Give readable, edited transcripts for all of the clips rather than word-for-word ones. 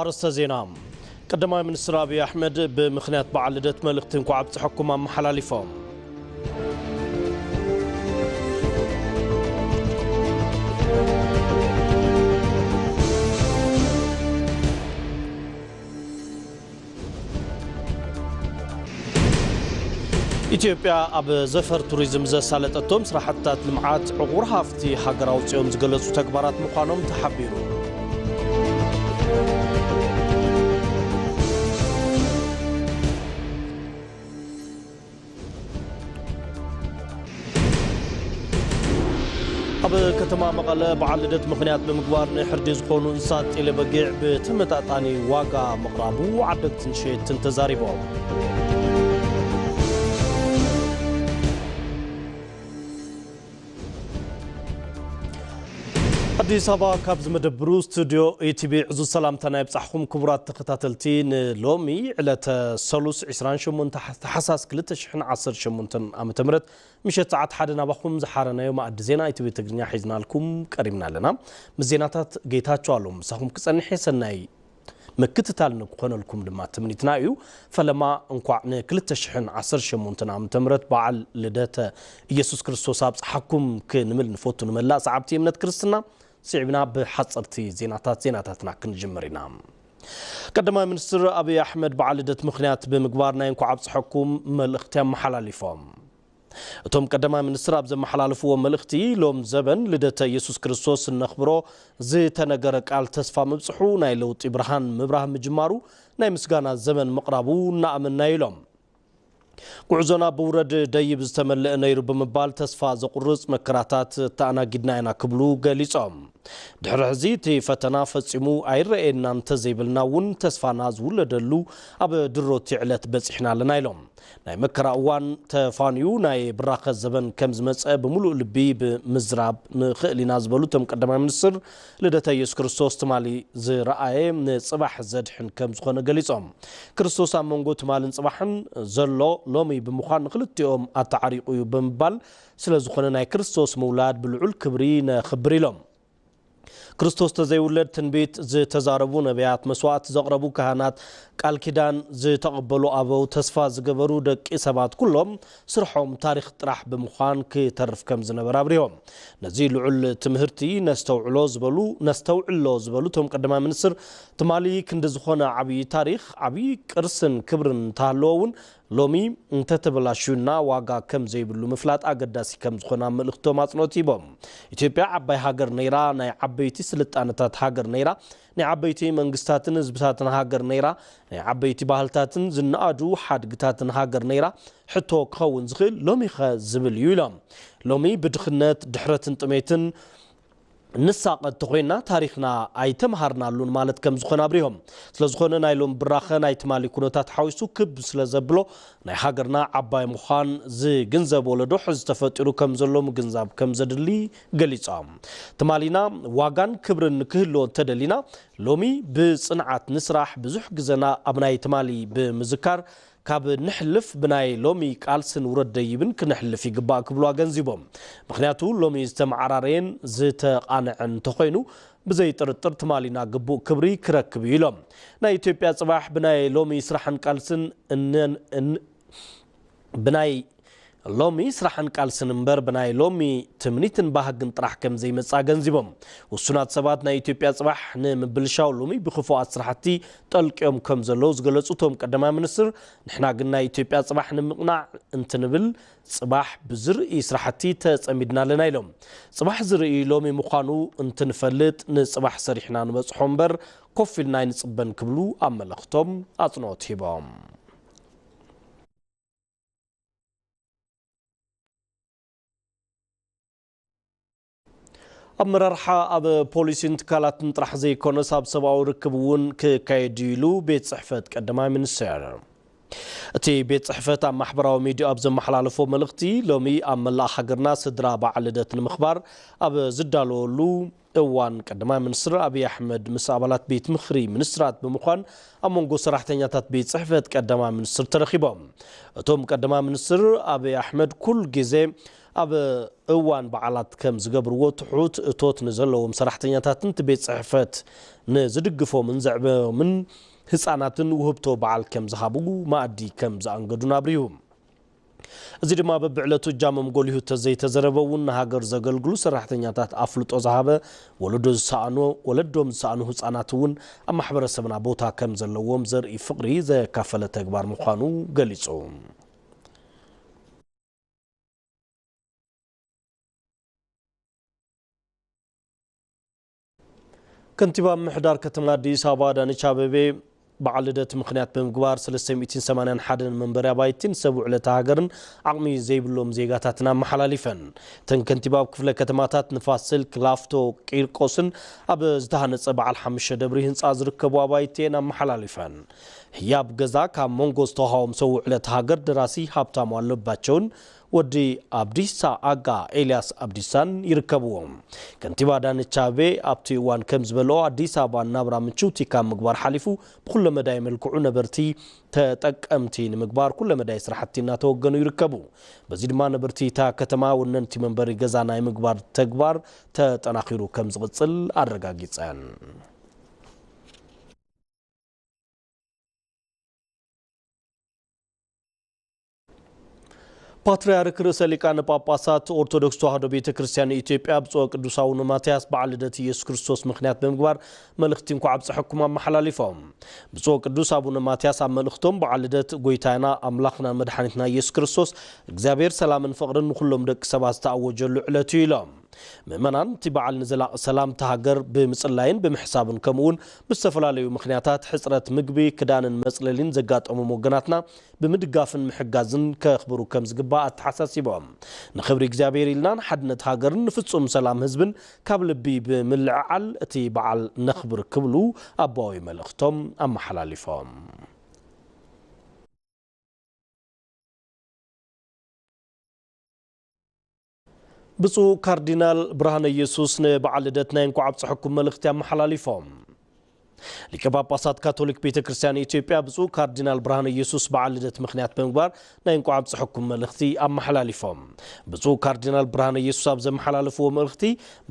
أرسل زينام قدما منستر أبي أحمد بمخنيات بعلدت ملختين كعبت حكومة محلالفهم ኢትዮጵያ ኣብ ዘፈር ቱሪዝም ዘሳለጠቶም ስራሕትታት ልምዓት ዕቁር ሃፍቲ ሃገራዊ ጽዮም ዝገለጹ ተግባራት ምዃኖም ተሓቢሩ ኣብ ከተማ መቐለ በዓል ልደት ምኽንያት ብምግባር ንሕርዲ ዝኾኑ እንስሳት ጤለበጊዕ ብተመጣጣኒ ዋጋ ምቕራቡ ዓደግትን ሸየትን ተዛሪቦም አዲስ አበባ ካብዝ መደብሩ ስቱዲዮ ኢቲቪ ዕዙ ሰላምታና ይብጻሕኩም ክቡራት ተከታተልቲ ሎሚ ዕለተ ሰሉስ 28 ተሓሳስ 2018 ዓመተ ምህረት ምሽት ሰዓት 1 ናባኹም ዝሓረናዮ ማዕድ ዜና ኢቲቪ ትግርኛ ሒዝናልኩም ቀሪብና ኣለና ምዜናታት ጌታቸው አሎም ሳኹም ክጸንሕ ሰናይ መክትታል ንኮነልኩም ድማ ትምኒትና እዩ ፈለማ እንኳዕ ን2018 ዓመተ ምህረት በዓል ልደተ ኢየሱስ ክርስቶስ አብጽሐኩም ክንምል ንፎቱ ንመላ ሰዓብቲ እምነት ክርስትና سيبنا بحصرتي زيناتاتنا كنجمرنا قدما منستر أبي أحمد بعلدت مخنيات بمقبارنا ينكو عبس حكوم ملختيام محلالفهم توم قدما منستر أبز محلالفو ملختي لوم زبن لدت يسوس كريستوس النخبرو زي تنقرق آل تسفى مبصحو نايلوت إبراهان مبراهام مجمارو ناي مسقانا الزمن مقرابو نأمن نايلوم قعزونا بورد دايب استملئ نيرو بمبال تسفى زقرص مكراتات تانا قدناينا كبلو قاليصوم دحر حزيتي فتنا فصمو ايرئنا انتزيبلنا ون تسفى ناز ولدلو اب درو تعلت بصحنا لنايلوم ناي مكراوان تفانيو ناي براخ الزبن كمز مص بملؤ لبي بمزراب نخلينا زبلو تم قدما منصر لدت يسوع كريستوس تمالي زرأي صباح زدحن كمز خونه قاليصوم كريستوس امونغو تمالن صباحن زلو لومي بمخان خلتيوم اتعريقو بمبال سلازخونه ناي كريستوس مولاد بالعل كبرين خبريلوم كريستوس تزيولد تنبيت زي تزاربو نبيات مسوات زقربو كهانات قال كيدان زي تقبلو ابو تسفا زغبرو دق سبات كلهم سرحهم تاريخ طرح بمخان كيترف كم زنبر ابريهم نزي لعل تمهرتي نستوعلو زبلو توم قدما منصر تمالي كند زخونه عبي تاريخ عبي قرسن كبرن تالوون لومي انت تبلاشونا واغا كم زي بلو مفلات اقداسي كم زخونه ملختو ماصنوتي بوم ኢትዮጵያ عباي هاجر نيرا ناي عبيتي سلطانتات هاجر نيرا ناي عبيتي منغستاتن زبتاتن هاجر نيرا ناي عبيتي باهلتاتن زنادو حدغتاتن هاجر نيرا حتو كون زخيل لومي خزبل يولم لومي بدخنت دحرتن طميتن نساقت تخوينا تاريخنا ايتمهرنا لون مالت كم زخنا بريهم سلازخونه نايلون براخنا ايتمالي كونوتات حويسو كب سلازبلو ناي هاجرنا عباي مخان زي گنزب ولدو حز تفطرو كم زلوم گنزاب كم زدلي غليصام تمالينا واغان كبرن كهلو تدلينا لومي بصنعات نسراح بزح گزنا ابناي تمالي بمذكر كاب نحلف بناي لومي قالسن ورد يبن كنحلف يقبا كبلوا غنزيبهم مخنياتو لومي استمعرارين زيت قانعن تخوينو بزي طرطر تمالينا قبو كبري كركب يلوم نا إثيوبيا صباح بناي لومي سرحن قالسن ان بناي لومي سرحن قالسن امبر بناي لومي تمنيتن باهغن طرح كم زي مصا غنزيبهم وسنات سبات نا إثيوبيا صباح نمبلشاو لومي بخفوات سرحتي طلقهم كم زلو زغلصوتهم قدما منستر نحنا قلنا إثيوبيا صباح نمقنع انتنبل صباح بزرئي سرحتي تصمدنا لنا يلوم صباح زرئي لومي مخانو انتنفلت نصباح سريحنا نبصحو امبر كوفلنا نصبن كبلو املختم اطنوت هبام أمررحا أب بوليسين تكالات نطرح زي كونس أب سبعو ركبون كايديلو بيت صحفت قدما من السعر تي بيت صحفت أم محبراو ميديو أب زم محلالفو ملغتي لومي أم ملا حقرنا سدرا بعلدت المخبار أب زدالو لو اوان قدما منستر أبي أحمد مسابلات بيت مخري منسترات بمخان أمونغو سراحتنياتات بيت صحفت قدما منستر ترخيبهم توم قدما منستر أبي أحمد كل جزي أب أوان بعلات كم زجبر وتحوت توت نزلوا ومسرحتين تاتن تبيت صحفات نزدقفو من زعبه من ህፃናትን ውህብቶ በዓል ከም ዝሃቡ ማዕዲ ከም ዝኣንገዱና ብሪሁም እዚ ድማ በብዕለቱ ጃመም ጎልሁ ተዘይተዘረበውን ሃገር ዘገልግሉ ሰራሕተኛታት አፍልጦ ዝሃበ ወለዶም ዝሳኑ ህፃናትን ኣብ ማሕበረሰብና ቦታ ከም ዘለዎም ዘርኢ ፍቅሪ ዘካፈለ ተግባር ምዃኑ ገሊጹ كنتيبا محدار كتم አዲስ አበባ ዳንቻ አበቤ بعلدت مخنيات بمقبار 381 منبر بايتين سبع لتهاجرن عقمي زيبلوم زيغاتاتنا محلاليفن تن كنتيبا كفله كتماتات نفاصل كلافتو قيرقوسن اب زدهن صبع الحمش دبري هنصا زركبوا بايتين محلاليفن هياب غزا كا مونغوس توهاوم سوع لتهاجر دراسي حبتام والباچون ودي أبديسا أجا إلياس أبديسان يركبوهم كنتيبا دانيتش أبي أبتي وان كمز بلو أديسا بان نابرا منشوتي كام مقبار حليفو بكل مداي ملكوعنا برتي تتك أمتين مقبار كل مداي سرحتينا توقنو يركبو بزيد ما نبرتي تا كتما وننتي منبري غزانا مقبار تكبار تتناخيرو كمز غتصل أرقاقيتسان ፓትርያርክ ርዕሰ ሊቃነ ጳጳሳት ኦርቶዶክስ ተዋሕዶ ቤተክርስቲያን ኢትዮጵያ ብፁዕ ቅዱስ አቡነ ማትያስ በዓለ ልደት ኢየሱስ ክርስቶስ ምክንያት በመግባር መልእክት እንኳ አብጽሕኩም አመሐላሊፎም ብፁዕ ቅዱስ አቡነ ማትያስ አመልእክቶም በዓለ ልደት ጎይታና አምላኽና መድኃኒትና ኢየሱስ ክርስቶስ እግዚአብሔር ሰላምን ፍቅርን ሁሉም ደቅ ሰባት ተአወጀሉ ዕለቱ ኢሎም ምእመናን ትበዓል ንዘላቕ ሰላም ተሃገር ብምጽላይን ብምሕሳብን ከምኡን ብዝተፈላለዩ ምኽንያታት ሕጽረት ምግቢ ክዳንን መጽለሊን ዘጋጠሙ ወገናትና ብምድጋፍን ምሕጋዝን ከኽብሩ ከም ዝግባእ ኣተሓሳሲቦም ንኽብሪ እግዚአብሔር ኢልናን ሓድነት ሃገርን ፍጹም ሰላም ህዝብን ካብ ልቢ ብምልዕዓል እቲ በዓል ነኽብር ክብሉ ኣባዊ መልእኽቶም ኣመሓላሊፎም ብፁዕ ካርዲናል ብርሃነ ኢየሱስ ንበዓል ልደትና እንኳ ኣብጽሕኩም መልእኽቲ ኣመሓላሊፎም ሊቀ ጳጳሳት ካቶሊክ ቤተክርስቲያን ኢትዮጵያ ብፁዕ ካርዲናል ብርሃነ ኢየሱስ በዓል ልደት ምክንያት በመግባር ናይ እንኳ ኣብጽሕኩም መልእኽቲ ኣመሓላሊፎም ብፁዕ ካርዲናል ብርሃነ ኢየሱስ ኣብ ዘመሓላለፍዎ መልእኽቲ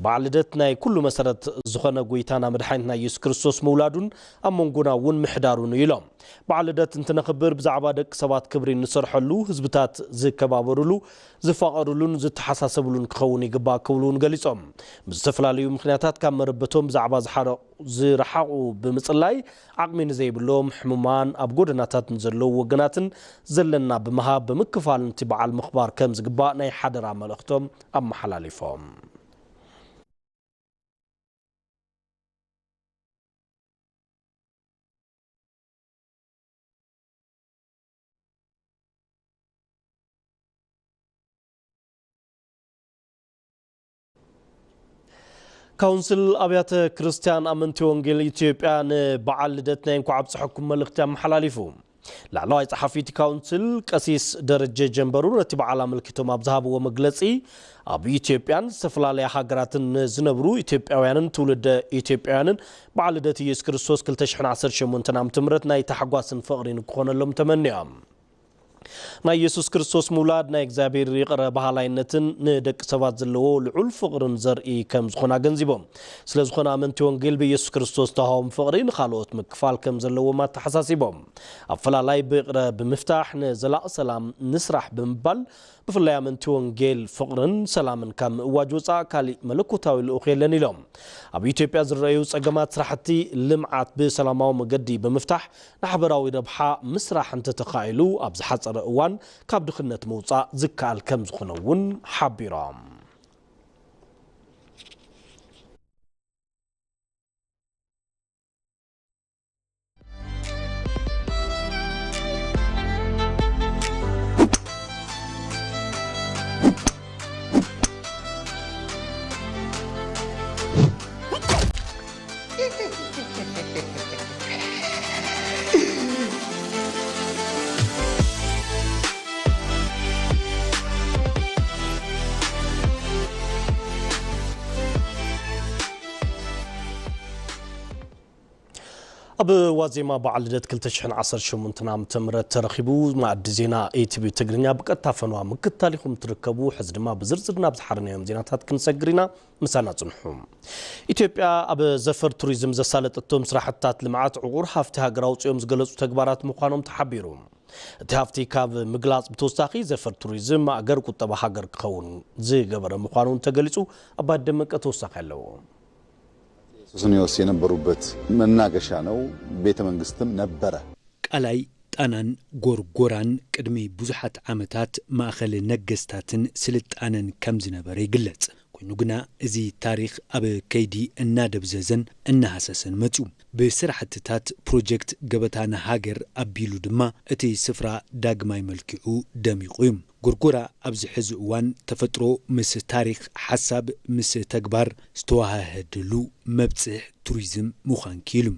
በዓል ልደት ናይ ኩሉ መሰረት ዝኾነ ጎይታና መድኃኒትና ኢየሱስ ክርስቶስ መውላዱን ኣብ መንጎና እውን ምሕዳሩን ኢሎም በዓል ልደት እንትነኽብር ብዛዕባ ደቂ ሰባት ክብሪ ንሰርሐሉ ህዝብታት ዝከባበሩሉ ዝፋቐሩሉን ዝተሓሳሰብሉን ክኸውን ይግባእ ክብሉን ገሊጾም ብዝተፈላለዩ ምክንያታት ካብ መረበቶም ብዛዕባ ዝረሓቑ ብምጽላይ ዓቕሚ ንዘይብሎም ሕሙማን ኣብ ጎደናታት ንዘለዉ ወገናትን ዘለና ብምሃብ ብምክፋል እቲ በዓል ምኽባር ከም ዝግባእ ናይ ሓደራ መልእኽቶም ኣመሓላሊፎም ካውንስል አብያተ ክርስቲያን አመንቲ ወንጌል ኢትዮጵያ ንበዓል ልደትና እንኳ ኣብጽሕኩም መልእኽቲ ኣመሓላሊፉ ላዕለዋይ ጸሓፊት ካውንስል ቀሲስ ደረጀ ጀንበሩ ነቲ በዓል ኣመልኪቶም ኣብ ዝሃብዎ መግለጺ ኣብ ኢትዮጵያን ዝተፈላለዩ ሃገራትን ዝነብሩ ኢትዮጵያውያንን ትውልደ ኢትዮጵያውያንን በዓል ልደት ኢየሱስ ክርስቶስ 2018 ዓ.ም ናይ ተሓጓስን ፍቕሪን ክኾነሎም ተመኒዮም ናይ ኢየሱስ ክርስቶስ ሙላድ ናይ እግዚአብሔር ይቅረ ባህላይነትን ንደቂ ሰባት ዘለዎ ልዑል ፍቅርን ዘርኢ ከም ዝኾና ገንዚቦም ስለዝኾነ ኣመንቲ ወንጌል በኢየሱስ ክርስቶስ ተሃዎም ፍቅሪ ንኻልኦት ምክፋል ከም ዘለዎም ተሓሳሲቦም ኣፈላላይ ብይቅረ ብምፍታሕ ንዘላቕ ሰላም ንስራሕ ብምባል ብፍላይ ኣመንቲ ወንጌል ፍቅርን ሰላምን ከም እዋጅ ወፃእ ካሊእ መለኮታዊ ልኡኽ የለን ኢሎም ኣብ ኢትዮጵያ ዝረአዩ ጸገማት ስራሕቲ ልምዓት ብሰላማዊ መገዲ ብምፍታሕ ንሓበራዊ ረብሓ ምስራሕ እንተተኻኢሉ ኣብ ዝሓፀረ እዋን ካብ ድኽነት መውፃእ ዝከኣል ከም ዝኾነ እውን ሓቢሮም أب وزيما بعلدت كل تشحن عصر شمونتنا متمرت ترخبو مع الدزينا ATV تقرنيا بكتافنوا مكتاليكم تركبوا حزد ما بزرزرنا بزحرنا يوم زيناتات كنسجرنا مسانا تنحوم إثيوبيا أب زفر توريزم زسالت التوم سراحتات لمعات عقور حافتها قراوت يوم زقلص تكبارات مقانوم تحبيروم تهافتي كاب مقلاص بتوستاخي زفر توريزم ما أقر كتبا حقر كخون زي قبر مقانوم تقلصو أبا دمك توستاخي اللو سونيوس ينبروبت مناقشا ነው ቤተ መንግስትም ነበረ ቃላይ ጣናን ጎርጎራን ቅድሚ ብዙሓት ዓመታት ማእኸል ነገስታትን ስልጣነን ከም ዝነበረ ይግለጽ ኮይኑ ግና እዚ ታሪኽ ኣብ ከይዲ እናደብዘዘን እናሃሰሰን መጹ ብስራሕትታት ፕሮጀክት ገበታና ሃገር ኣቢሉ ድማ እቲ ስፍራ ዳግማይ መልክዑ ደሚቑ እዩ ጎርጎራ ኣብዚ ሕዚ እዋን ተፈጥሮ ምስ ታሪኽ ሓሳብ ምስ ተግባር ዝተዋሃህድሉ መብጽሕ ቱሪዝም ምዃን ኪሉ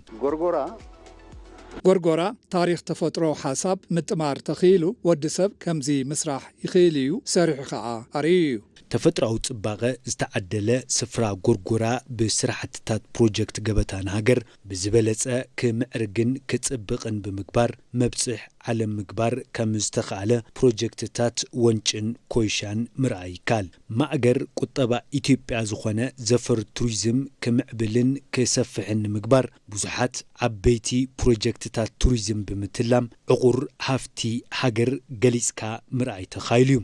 ጎርጎራ ታሪኽ ተፈጥሮ ሓሳብ ምጥማር ተኺሉ ወዲ ሰብ ከምዚ ምስራሕ ይኽእል እዩ ሰሪሑ ከዓ ኣርዩ ተፈጥሮአዊ ጽባቐ ዝተዓደለ ስፍራ ጎርጎራ ብስራሕትታት ፕሮጀክት ገበታና ሃገር ብዝበለጸ ክምዕርግን ክጽብቕን ብምግባር መብጽሕ ዓለም ምግባር ከም ዝተኻለ ፕሮጀክትታት ወንጭን ኮይሻን ምርኣይ ይካል ማእገር ቁጠባ ኢትዮጵያ ዝኾነ ዘፈር ቱሪዝም ከምዕብልን ከሰፍሕን ምግባር ብዙሓት ዓበይቲ ፕሮጀክትታት ቱሪዝም ብምትላም ዕቁር ሃፍቲ ሃገር ገሊጽካ ምርኣይ ተኻይሉ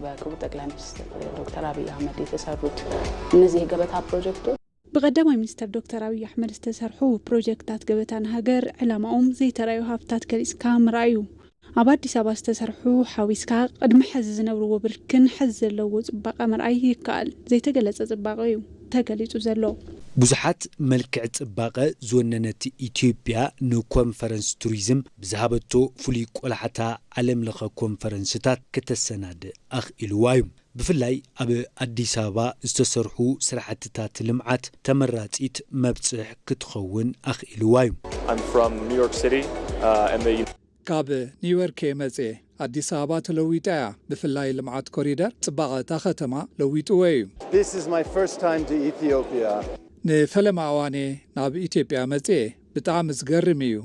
በክቡር ጠቅላይ ሚኒስትር ዶክተር አብይ አህመድ የተሰሩት እነዚህ የገበታ ፕሮጀክቶች بقدماي ሚኒስትር ዶክተር አብይ አህመድ ተሰርሑ ፕሮጀክታት ገበታን ሃገር ዕላማኦም ዘይተራዩ ሃፍታት ገሊጽካ ምርኣዩ ኣብ አዲስ አበባ ተሰርሑ ሓዊስካ ቅድሚ ሕዚ ዝነበርዎ ብርክን ሕዚ ዘለዎ ጽባቐ ምርኣይ ይካል ዘይተገለጸ ጽባቐ እዩ ተገሊጹ ዘሎ ብዙሓት መልክዕ ጽባቐ ዝወነነት ኢትዮጵያ ንኮንፈረንስ ቱሪዝም ብዝሃበቶ ፍሉይ ቆላሕታ ዓለም ለኸ ኮንፈረንስታት ከተሰናድ ኣኽኢልዋ እዩ ብፍላይ ኣብ አዲስ አበባ ዝተሰርሑ ስራሕትታት ልምዓት ተመራጺት መብጽሕ ክትኸውን ኣኽኢልዋ እዩ ካብ ኒውዮርክ መጽ አዲስ አበባ ተለዊጣ ብፍላይ ልምዓት ኮሪደር ጽባቐ ታ ከተማ ለዊጥዎ እዩ This is my first time to Ethiopia ንፈለማ ኣዋኔ ናብ ኢትዮጵያ መጽ ብጣዕሚ ዝገርም እዩ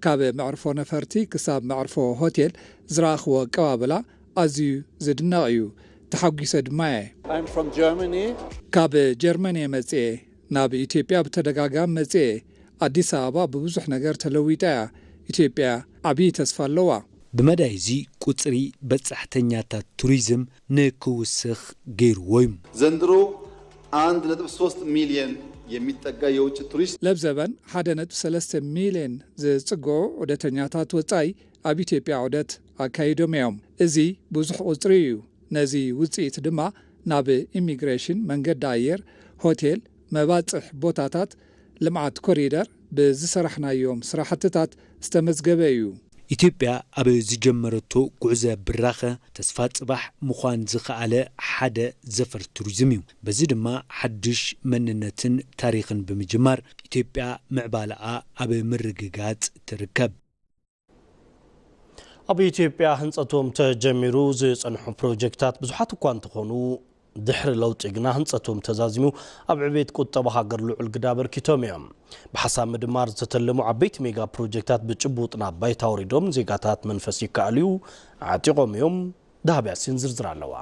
ካብ መዕርፎ ነፈርቲ ክሳብ መዕርፎ ሆቴል ዝራኽቦ ቀባበላ ኣዝዩ ዝድነቕ እዩ ተሓጊሰ ድማ I'm from Germany ካብ ጀርመኒ መጽ ናብ ኢትዮጵያ በተደጋጋሚ መጽ አዲስ አበባ በብዙሕ ነገር ተለዊጣ ኢትዮጵያ ዓቢ ተስፋ ኣለዋ ብመዳይዚ ቁጽሪ በጻሕተኛታት ቱሪዝም ንክውስኽ ገይርዎ እዩ ዘንድሮ 1.3 ሚሊዮን የሚጠጋ የውጭ ቱሪስት ለብዘበን 1.3 ሚሊዮን ዝጽግዑ ዑደተኛታት ወጻኢ ኣብ ኢትዮጵያ ዑደት ኣካይዶም እዮም እዚ ብዙሕ ቁጽሪ እዩ ነዚ ውጽኢት ድማ ናብ ኢሚግሬሽን መንገዲ ኣየር ሆቴል መባጽሕ ቦታታት ልምዓት ኮሪደር ብዝሰራሕናዮም ስራሕትታት ዝተመዝገበ እዩ ኢትዮጵያ ኣብ ዝጀመረቶ ጉዕዞ ብራኸ ተስፋ ጽባሕ ምዃን ዝኸኣለ ሓደ ዘፈር ቱሪዝም እዩ በዚ ድማ ሓድሽ መንነትን ታሪኽን ብምጅማር ኢትዮጵያ ምዕባልኣ ኣብ ምርግጋጽ ትርከብ ኣብ ኢትዮጵያ ህንጸቶም ተጀሚሩ ዝጸንሑ ፕሮጀክታት ብዙሓት እኳ እንትኾኑ ድሕሪ ለውጢ ግና ህንጸቶም ተዛዚሙ ኣብ ዕቤት ቁጠባ ሃገር ልዑል ግዳ በርኪቶም እዮም ብሓሳብ ምድማር ዝተተለሙ ዓበይቲ ሜጋ ፕሮጀክታት ብጭቡጥና ባይታ ወሪዶም ዜጋታት መንፈስ ይከኣልዩ ዓጢቆም እዮም ዳህብያሲን ዝርዝር ኣለዋ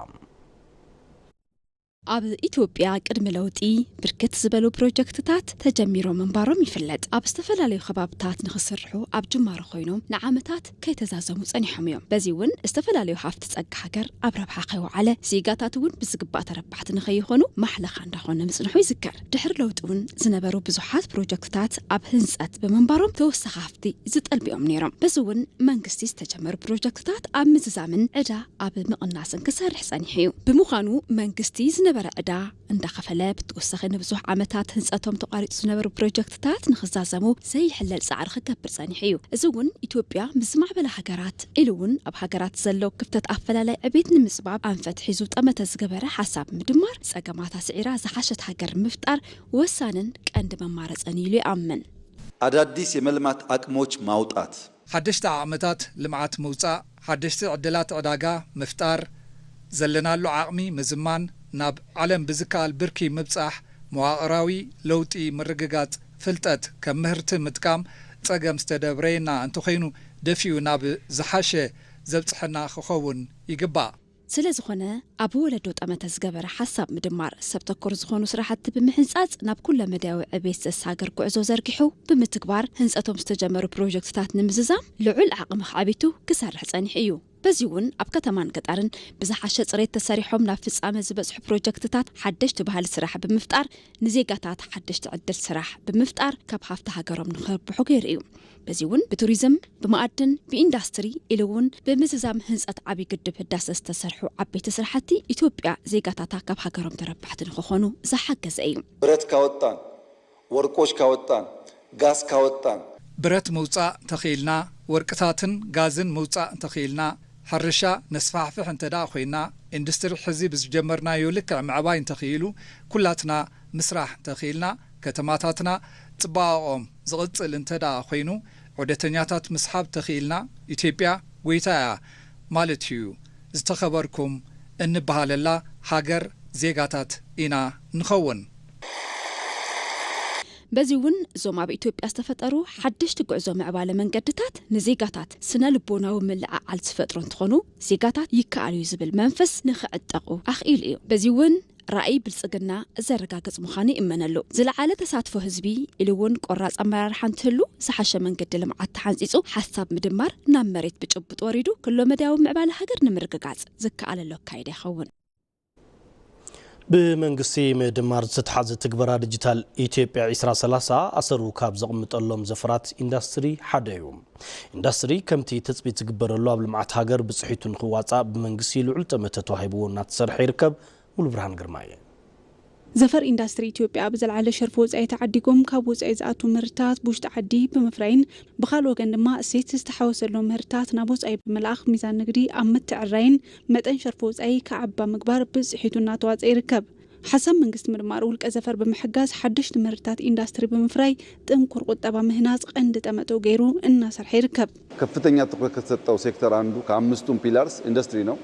ኣብ ኢትዮጵያ ቅድሚ ለውጢ ብርክት ዝበሉ ፕሮጀክትታት ተጀሚሮም መንባሮም ይፍለጥ ኣብ ዝተፈላለዩ ከባብታት ንኽስርሑ ኣብ ጅማሮ ኮይኖም ንዓመታት ከይተዛዘሙ ጸኒሖም እዮም በዚ እውን ዝተፈላለዩ ሃፍቲ ጸጋ ሃገር ኣብ ረብሓ ከይወዓለ ዜጋታት እውን ብዝግባእ ተረባሕቲ ንኸይኾኑ ማሕለኻ እንዳኾነ ምጽንሑ ይዝከር ድሕሪ ለውጢ እውን ዝነበሩ ብዙሓት ፕሮጀክትታት ኣብ ህንጸት በመንባሮም ተወሳኺ ሃፍቲ ዝጠልቢኦም ነይሮም በዚ እውን መንግስቲ ዝተጀመሩ ፕሮጀክትታት ኣብ ምዝዛምን ዕዳ ኣብ ምቕናስን ክሰርሕ ጸኒሑ እዩ ብምዃኑ መንግስቲ ዝነበረ ዕዳ እንዳኸፈለ ብትወሰኺ ንብዙሕ ዓመታት ህንጸቶም ተቋሪጹ ዝነበሩ ፕሮጀክትታት ንኽዛዘሙ ዘይሕለል ጻዕሪ ክገብር ጸኒሑ እዩ እዚ እውን ኢትዮጵያ ምስ ማዕበላ ሃገራት ኢሉ እውን ኣብ ሃገራት ዘሎ ክፍተት ኣፈላላይ ዕቤት ንምጽባብ ኣንፈት ሒዙ ጠመተ ዝገበረ ሓሳብ ምድማር ጸገማታ ስዒራ ዝሓሸት ሃገር ምፍጣር ወሳንን ቀንዲ መማረፀን ኢሉ ይኣምን አዳዲስ የመልማት አቅሞች ማውጣት ሓደሽተ ዓመታት ልምዓት ምውጻእ ሓደሽተ ዕድላት ዕዳጋ ምፍጣር ዘለናሉ ዓቕሚ ምዝማን ናብ ዓለም ብዝካል ብርኪ ምብጻሕ መዋቕራዊ ለውጢ ምርግጋጽ ፍልጠት ከም ምህርቲ ምጥቃም ጸገም ዝተደብረና እንተኾይኑ ደፊኡ ናብ ዝሓሸ ዘብጽሕና ክኸውን ይግባእ ስለዝኾነ ኣብ ወለዶ ጠመተ ዝገበረ ሓሳብ ምድማር ሰብ ተኮር ዝኾኑ ስራሕቲ ብምሕንጻጽ ናብ ኩለ መዳዊ ዕቤት ዘሳገር ጉዕዞ ዘርጊሑ ብምትግባር ህንጸቶም ዝተጀመሩ ፕሮጀክትታት ንምዝዛም ልዑል ዓቕሚ ዓቢቱ ክሰርሕ ጸኒሕ እዩ በዚ እውን ኣብ ከተማን ገጠርን ብዝሓሸ ጽሬት ተሰሪሖም ናብ ፍጻመ ዝበጽሑ ፕሮጀክትታት ሓደሽቲ ባህሊ ስራሕ ብምፍጣር ንዜጋታት ሓደሽቲ ዕድል ስራሕ ብምፍጣር ካብ ሃፍቲ ሃገሮም ንኽርብሑ ገይሩ እዩ በዚ እውን ብቱሪዝም ብማዕድን ብኢንዳስትሪ ኢሉ እውን ብምዝዛም ህንጸት ዓቢ ግድብ ህዳሴ ዝተሰርሑ ዓበይቲ ስራሕቲ ኢትዮጵያ ዜጋታታ ካብ ሃገሮም ተረባሕቲ ንኽኾኑ ዝሓገዘ እዩ ብረት ካወጣን ወርቆች ካወጣን ጋዝ ካወጣን ብረት መውጻእ ተኺልና ወርቅታትን ጋዝን መውጻእ ተኺልና ሕርሻ ነስፋሕፍሕ እንተዳ ኮይና ኢንዱስትሪ ሕዚ ብዝጀመርናዮ ልክዕ ምዕባይ እንተኺሉ ኩላትና ምስራሕ ተኺልና ከተማታትና ጽባቆም ዝቕጽል እንተዳ ኮይኑ ዑደተኛታት ምስሓብ ተኺልና ኢትዮጵያ ጎይታያ ማለት እዩ ዝተኸበርኩም እንበሃለላ ሃገር ዜጋታት ኢና ንኸውን በዚ እውን እዞም ኣብ ኢትዮጵያ ዝተፈጠሩ ሓደሽቲ ጉዕዞ ምዕባለ መንገድታት ንዜጋታት ስነ ልቦናዊ ምልዕዓል ዝፈጥሩ እንትኾኑ ዜጋታት ይከኣሉ ዝብል መንፈስ ንኽዕጠቑ ኣኽኢሉ እዩ በዚ እውን ራእይ ብልጽግና ዘረጋግጽ ምዃኑ ይእመነሉ ዝለዓለ ተሳትፎ ህዝቢ ኢሉ እውን ቆራጽ ኣመራርሓ እንትህሉ ዝሓሸ መንገዲ ልምዓት ተሓንጺጹ ሓሳብ ምድማር ናብ መሬት ብጭብጥ ወሪዱ ኩሎ መዳዊ ምዕባለ ሃገር ንምርግጋጽ ዝከኣለሉ ኣካይዳ ይኸውን بمنقسي مدمار ستحاز تكبرها ديجيتال إثيوبيا 2030 أسرو كاب زقمطلهم زفرات إندستري حدايوم إندستري كمتي تثبيت تكبر الله بالمعت هاجر بصحيتون خواصا بمنقسي لعلتمه تتوهبو ناتسرح يركب والبرهان قرمايه زفر إندستري إثيوبيا بزلعل شرف وزعي تعديكم كاب وزعي زعاتو مرتات بوش تعدي بمفرين بخالو قندما سيت استحوس لهم مرتات نابوز أي بملاخ ميزان نقري أمت تعرين متن شرف وزعي كعبا مقبار بزحيتو ناتواز أي ركب حسب من قسم المعرول كزفر بمحجاز حدشت مرتات إندستري بمفري تنكر قطبا مهناز قند تمتو غيرو الناس رح يركب كفتنيا تقوى كتبتو سيكتر عنده كعمستون بيلارس إندستري نو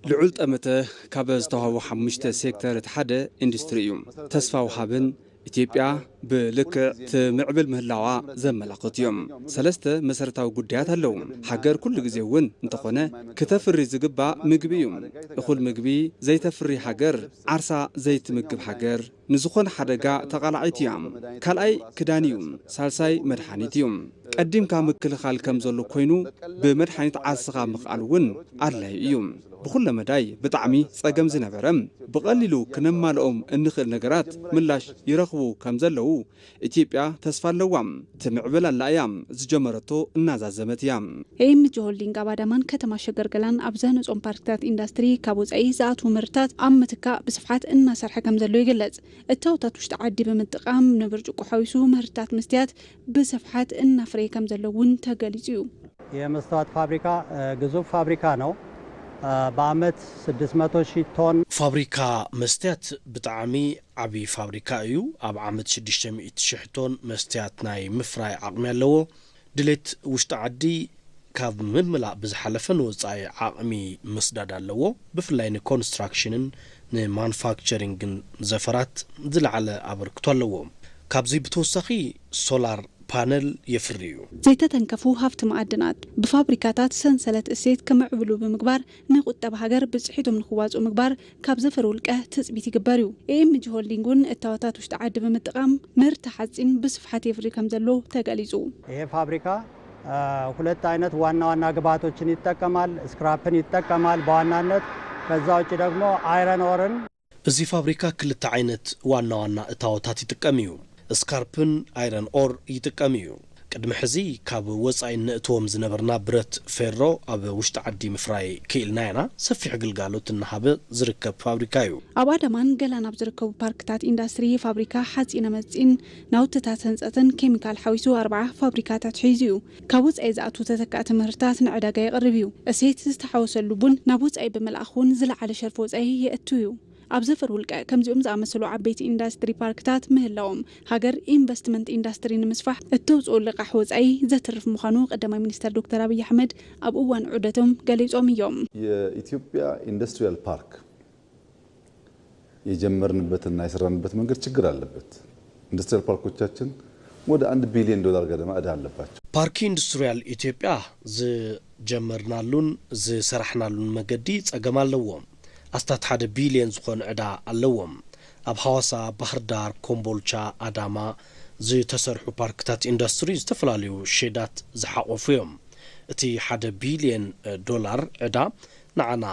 لعلت أمته كابز تهاو حمشته سيكتر تحدى إندستريوم تسفى وحابن إثيوبيا بلك تمعبل مهلاوع زملاقت يوم سلسته مسرتاو قديات هلوم حجر كل جزيون انتقنا كتفري زجبا مجبيوم أخول مجبي زي تفري حجر عرسا زيت مجب حجر نزخون حدقة تقلعتيام كالأي كدانيوم سالساي مرحانيتيوم قديم كامكل خال كمزلو كوينو بمرحانيت عصغا مقالون عليهم بكل مداي بطعمي صقم زنبرم بقللو كنمالهم النخل نجرات ملاش يرخبو كمزلو إثيوبيا تسفلوام تمعبل الأيام زجمرتو النازازمت يام ايم جولينغ ابادمان كتما شجرجلان ابزانو صوم باركتات اندستري كابوز اي زاتو مرتات امتكا بصفحات ان سرح كمزلو يغلص التوتات وش تعدي بمنطقام نبرجقو حويسو مرتات مستيات بصفحات ان فري كمزلو ونت غليصيو የመስታወት ፋብሪካ ግዙፍ ፋብሪካ ነው በአመት 600,000 ቶን ፋብሪካ መስትያት ብጣዕሚ ዓቢ ፋብሪካ እዩ ኣብ ዓመት 600,000 ቶን መስትያት ናይ ምፍራይ ዓቕሚ ኣለዎ ድሌት ውሽጢ ዓዲ ካብ ምምላእ ብዝሓለፈን ወጻኢ ዓቕሚ ምስዳድ ኣለዎ ብፍላይ ንኮንስትራክሽንን ንማኑፋክቸሪንግን ዘፈራት ዝለዓለ ኣበርክቶ ኣለዎ ካብዚ ብተወሳኺ ሶላር بانل يفريو زيتا تنكفو هافت معدنات بفابريكاتات سنسلت السيت كمعبلو بمقبار نقود بهاجر بصحيتو من خواز ومقبار كاب زفرو لقاه تثبيتي قباريو ايم جهولينغون التواتات وش تعد بمتقام مرتحاتين بصفحات يفريكم زلو تقاليزو ايه فابريكا ሁለት አይነት ዋና ዋና ግብአቶችን ይተከማል ስክራፕን ይተከማል በዋናነት ከዛው ደግሞ አይረን ኦርን እዚ ፋብሪካ ክልተ ዓይነት ዋና ዋና እታወታት ይጥቀሚዩ ስካርፕን አይረን ኦር ይጥቀሚዩ ቅድሚ ሕዚ ካብ ወጻኢ ንእትዎም ዝነበርና ብረት ፌሮ ኣብ ውሽጢ ዓዲ ምፍራይ ክኢልናይና ሰፊሕ ግልጋሎት እናሃበ ዝርከብ ፋብሪካ እዩ ኣብ ኣዳማን ገላን ኣብ ዝርከቡ ፓርክታት ኢንዳስትሪ ፋብሪካ ሓፂነ መፂን ናውትታት ህንፀትን ኬሚካል ሓዊሱ 4 ፋብሪካታት ሒዙ እዩ ካብ ወጻኢ ዝኣቱ ተተካእቲ ምህርትታት ንዕዳጋ ይቐርብ እዩ እሴት ዝተሓወሰሉ ቡን ናብ ወጻኢ ብምልኣኽ እውን ዝለዓለ ሸርፊ ወጻኢ የእቱ እዩ ኣብ ዘፈር ውልቀ ከምዚኦም ዝኣመሰሉ ዓበይቲ ኢንዳስትሪ ፓርክታት ምህላዎም ሃገር ኢንቨስትመንት ኢንዳስትሪ ንምስፋሕ እተውፅኡ ልቃሕ ወጻኢ ዘትርፍ ምዃኑ ቀዳማይ ሚኒስተር ዶክተር አብይ አሕመድ ኣብ እዋን ዑደቶም ገሊጾም እዮም የኢትዮጵያ ኢንዱስትሪያል ፓርክ የጀመርንበትና የሰራንበት መንገድ ችግር አለበት ኢንዱስትሪያል ፓርኮቻችን ወደ $1 ቢሊዮን ገደማ ዕዳ አለባቸው። ፓርክ ኢንዱስትሪያል ኢትዮጵያ ጀመርናሉን ዝሰራሕናሉን መገዲ ጸገም ኣለዎም ኣስታት 1 ቢሊዮን ዝኾነ ዕዳ ኣለዎም ኣብ ሐዋሳ ባህር ዳር ኮምቦልቻ አዳማ ዝተሰርሑ ፓርክታት ኢንዱስትሪ ዝተፈላለዩ ሼዳት ዝሓቆፉ እዮም እቲ $1 ቢሊዮን ዕዳ ንዓና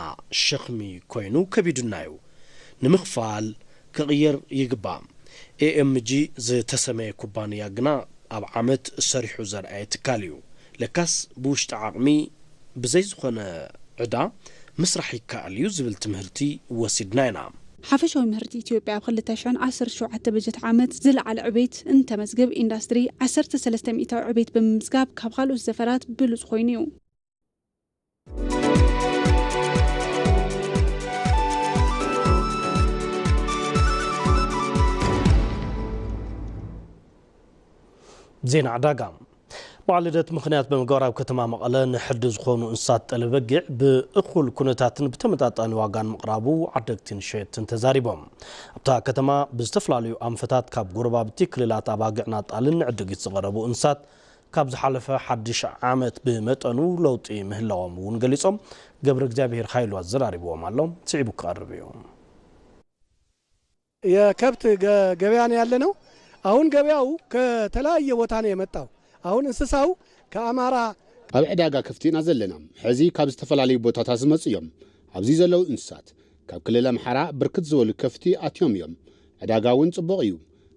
ሸኽሚ ኮይኑ ከቢድናዩ ንምኽፋል ክቕየር ይግባእ AMG ዝተሰመየ ኩባንያ ግና ኣብ ዓመት ሰሪሑ ዘርአየ ትካል እዩ ለካስ ብውሽጢ ዓቕሚ ብዘይ ዝኾነ ዕዳ ምስራሕ ይከኣል እዩ ዝብል ትምህርቲ ወሲድና ኢና ሓፈሻዊ ምህርቲ ኢትዮጵያ ኣብ 2017 በጀት ዓመት ዝለዓለ ዕቤት እንተመዝግብ ኢንዱስትሪ 13% ዕቤት ብምምዝጋብ ካብ ካልኦት ዘፈራት ብሉጽ ኮይኑ እዩ زين عداقام بعلدت مخنيات بمقارب كتما مقالة نحدز خونو انسات تلبقع بأخول كونتاتن بتمتاتان واقان مقرابو عدقتين شيتن تزاريبهم ابتا كتما بستفلاليو أنفتات كاب قربا بتكللات أباقعنات ألن عدقيت صغربو انسات كاب زحالفة حدش عامت بمتانو لوطي مهلاوام ونقليصهم قبرك جابهير خايلو الزراريبو مالهم تعيبو كاربيهم يا كبت قبياني يالنو አሁን ገበያው ከተለያየ ቦታ ነው የመጣው አሁን እንስሳው ከአማራ ኣብ ዕዳጋ ከፍቲና ዘለና ሕዚ ካብ ዝተፈላለዩ ቦታታት ዝመጽዮም ኣብዚ ዘለው እንስሳት ካብ ክልል ኣምሓራ ብርክት ዝበሉ ከፍቲ ኣትዮም እዮም ዕዳጋውን ጽቡቕ እዩ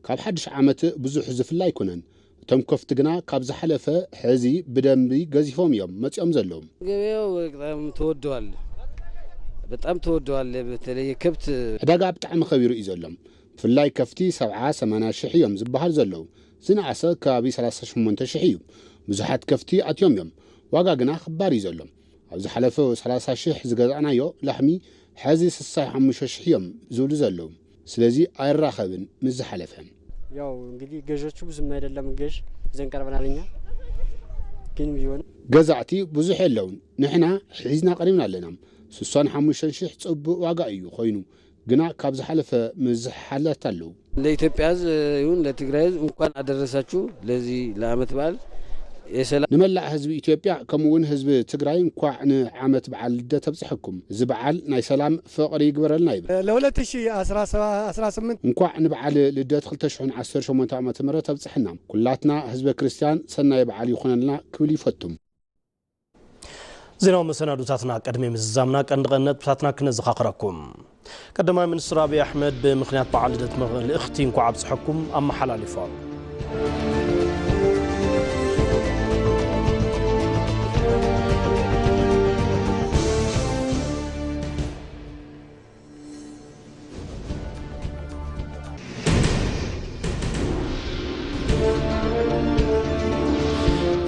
ካብ ሓድሽ ዓመት ብዙሕ ዝፍላይ ይኩነን እቶም ከፍቲ ግና ካብ ዝሓለፈ ሕዚ ብደንቢ ገዚፎም እዮም መጽኦም ዘለው ገበያው በጣም ተወደዋል በተለይ ከብት ዕዳጋ ብጣዕሚ ከቢሩ እዩ ዘሎም ፍላይ ከፍቲ 70-80 ሽሕ እዮም ዝበሃል ዘለው ዝነዓሰ ከባቢ 38 ሽሕ እዩ ብዙሓት ከፍቲ ኣትዮም እዮም ዋጋ ግና ክባር እዩ ዘሎም ኣብ ዝሓለፈ 30 ሽሕ ዝገዛእናዮ ላሕሚ ሕዚ 65 ሽሕ እዮም ዝብሉ ዘለው ስለዚ ኣይራኸብን ምስ ዝሓለፈ ያው እንግዲህ ገዦቹ ብዙም አይደለም ገዥ ዘንቀርበናልኛ ግን ቢሆን ገዛዕቲ ብዙሕ የለውን ንሕና ሒዝና ቀሪብና ኣለና 65 ሽሕ ጽቡቕ ዋጋ እዩ ኮይኑ ግና ካብ ዝሓለፈ ምዝሓላት አለው ለኢትዮጵያ ይሁን ለትግራይ እንኳን አደረሳችሁ ለዚህ ለዓመት በዓል የሰላም ንመላእ ህዝቢ ኢትዮጵያ ከምውን ህዝቢ ትግራይ እንኳን ዓመት በዓል ተብጽሕኩም እዚ በዓል ናይ ሰላም ፍቅሪ ይግበረልና ይብል ለ2018 እንኳን በዓል ልደት 2018 ዓመተ ምህረት ተብጽሕና ኩላትና ህዝበ ክርስቲያን ሰናይ በዓል ይኹነልና ክብል ይፈቱም زينو مسندوتاتنا قدمي مزامنا قندقنت بتاتنا كنزخاخركم قدما منستر ابي احمد بمخنيات بعلدت الاختي انكو عبصحكم اما حلاليفال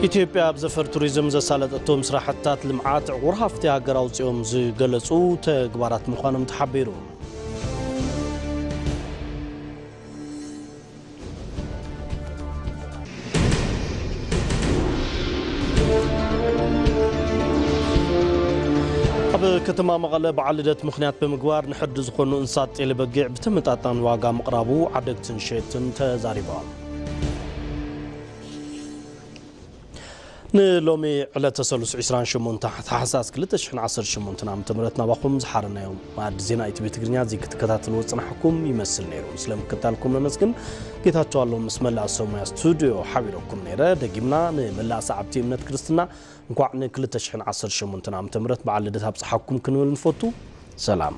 ኢትዮጵያ ብዘፈር ቱሪዝም ዘሳለጠቶም ስራሕታት ልምዓት ወርሃፍቲ ሃገራዊ ጽዮም ዝገለጹ ተግባራት ምዃኖም ተሓቢሩ ኣብ ከተማ መቐለ በዓል ልደት ምኽንያት ብምግባር ንሕድ ዝኾኑ እንስሳት ጤለበጊዕ ብተመጣጣኒ ዋጋ ምቕራቡ ዓደግትን ሸየትን ተዛሪበዋል نلومي على تسلس 28 تحساس 2018 عام تمرت نباخم زحرنا يوم مع زينا اي تي في تغرينيا زي كتكتاتلو صنحكم يمثل نيرو مسلم كتالكم لمسكن كيتاتو الله بسم الله سوما استوديو حبيبكم نيره دغيمنا نملا صعبتي امنت كريستنا انكو 2018 عام تمرت بعد لدت بصحكم كنول نفوتو سلام